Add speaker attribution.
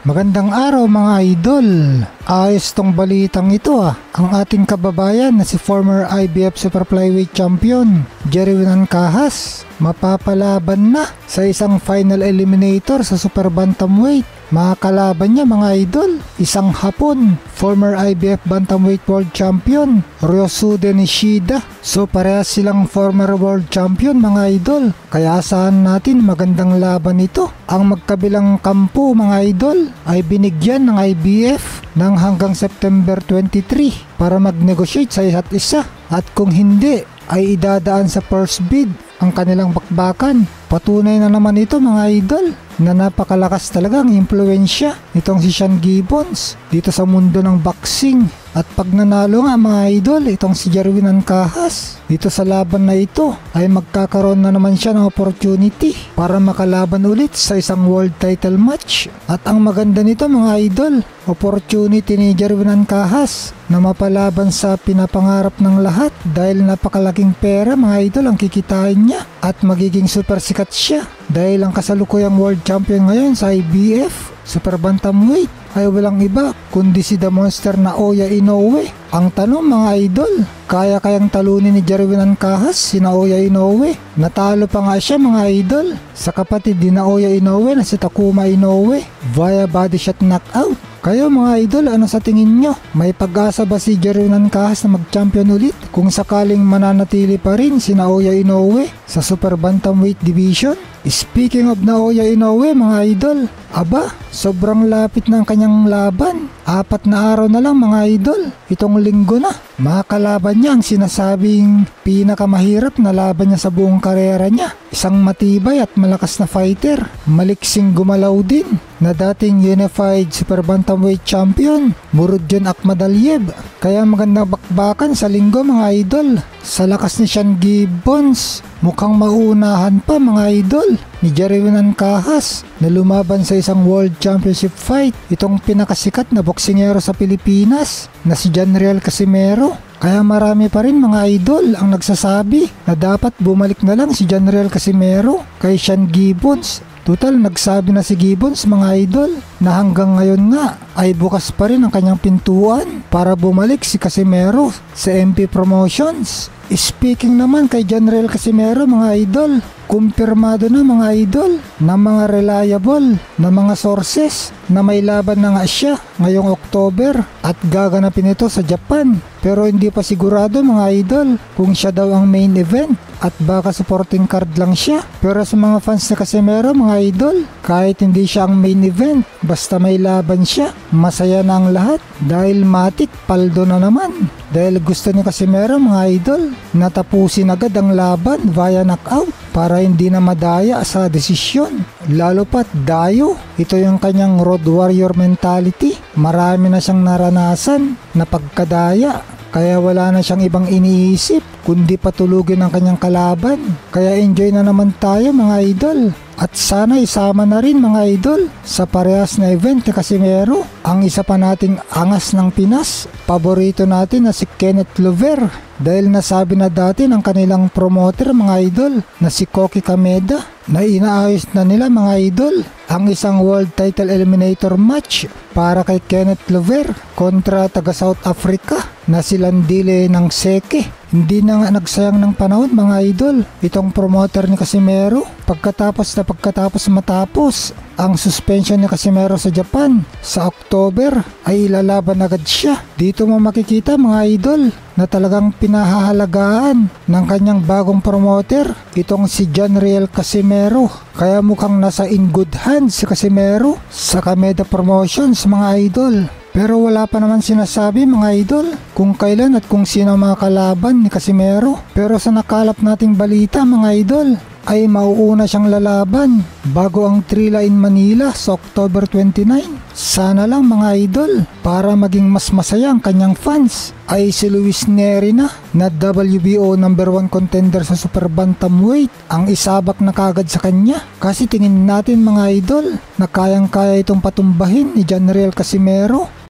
Speaker 1: Magandang araw mga idol. Ayos tong balitang ito Ang ating kababayan na si former IBF Super Flyweight Champion Jerwin Ancajas mapapalaban na sa isang final eliminator sa Super Bantamweight. Mga kalaban niya mga idol, isang Hapon, former IBF Bantamweight World Champion Ryosuke Nishida. So parehas silang former World Champion mga idol, kaya asahan natin magandang laban ito. Ang magkabilang kampo mga idol ay binigyan ng IBF ng hanggang September 23 para mag-negotiate sa isa't isa, at kung hindi ay idadaan sa first bid ang kanilang bakbakan. Patunay na naman ito mga idol na napakalakas talaga ang impluensya nitong si Sean Gibbons dito sa mundo ng boxing. At pag nanalo nga mga idol itong si Jerwin Ancajas dito sa laban na ito, ay magkakaroon na naman siya ng opportunity para makalaban ulit sa isang world title match. At ang maganda nito mga idol, opportunity ni Jerwin Ancajas na mapalaban sa pinapangarap ng lahat, dahil napakalaking pera mga idol ang kikitain niya, at magiging super sikat siya dahil ang kasalukuyang world champion ngayon sa IBF Super Bantamweight ay walang iba kundi si The Monster Naoya Inoue. Ang tanong mga idol, kayang talunin ni Jerwin Ancajas si Naoya Inoue? Natalo pa nga siya mga idol sa kapatid ni Naoya Inoue na si Takuma Inoue via body shot knockout. Kayo mga idol, ano sa tingin nyo? May pag-asa ba si Jerwin Ancajas na mag-champion ulit kung sakaling mananatili pa rin si Naoya Inoue sa Super Bantamweight Division? Speaking of Naoya Inoue mga idol, aba, sobrang lapit ng kanyang laban. 4 na araw na lang mga idol, itong linggo na. Makakalaban niya ang sinasabing pinakamahirap na laban niya sa buong karera niya. Isang matibay at malakas na fighter, maliksing gumalaw din na dating Unified Super Bantamweight Champion Murodjon Akhmadaliev. Kaya magandang bakbakan sa linggo mga idol. Sa lakas ni Sean Gibbons, mukhang mauunahan pa mga idol ni Jerwin Ancajas na lumaban sa isang World Championship fight itong pinakasikat na boksingero sa Pilipinas na si Janriel Casimero. Kaya marami pa rin mga idol ang nagsasabi na dapat bumalik na lang si Janriel Casimero kay Sean Gibbons. Total, nagsabi na si Gibbons mga idol na hanggang ngayon nga ay bukas pa rin ang kanyang pintuan para bumalik si Casimero sa MP Promotions. Speaking naman kay Janriel Casimero mga idol, kumpirmado na mga idol ng mga reliable na mga sources na may laban na nga siya ngayong October at gaganapin ito sa Japan. Pero hindi pa sigurado mga idol kung siya daw ang main event at baka supporting card lang siya. Pero sa mga fans ni Casimero mga idol, kahit hindi siya ang main event, basta may laban siya, masaya na ang lahat dahil matik paldo na naman. Dahil gusto ni Casimero mga idol na tapusin agad ang laban via knockout para hindi na madaya sa desisyon. Lalo pat dayo, ito yung kanyang road warrior mentality. Marami na siyang naranasan na pagkadaya, kaya wala na siyang ibang iniisip kundi patulugin ang kanyang kalaban. Kaya enjoy na naman tayo mga idol. At sana isama na rin mga idol sa parehas na event ni Casimero ang isa pa nating angas ng Pinas, paborito natin na si Kenneth Lover, dahil nasabi na dati ng kanilang promoter mga idol na si Koki Kameda na inaayos na nila mga idol ang isang world title eliminator match para kay Kenneth Lover kontra taga South Africa na si Landile ng Seke. Hindi na nga nagsayang ng panahon mga idol itong promoter ni Casimero. Pagkatapos matapos ang suspension ni Casimero sa Japan sa October ay ilalaban agad siya. Dito mo makikita mga idol na talagang pinahahalagaan ng kanyang bagong promoter itong si Janriel Casimero. Kaya mukhang nasa in good hands si Casimero sa Kameda Promotions mga idol. Pero wala pa naman sinasabi mga idol kung kailan at kung sino mga kalaban ni Casimero. Pero sa nakalap nating balita mga idol ay mauuna siyang lalaban bago ang Trilla in Manila sa October 29. Sana lang mga idol para maging mas masaya ang kanyang fans ay si Luis Neri na WBO number 1 contender sa Super Bantamweight ang isabak na kagad sa kanya. Kasi tingin natin mga idol na kayang-kaya itong patumbahin ni Janriel Casimero.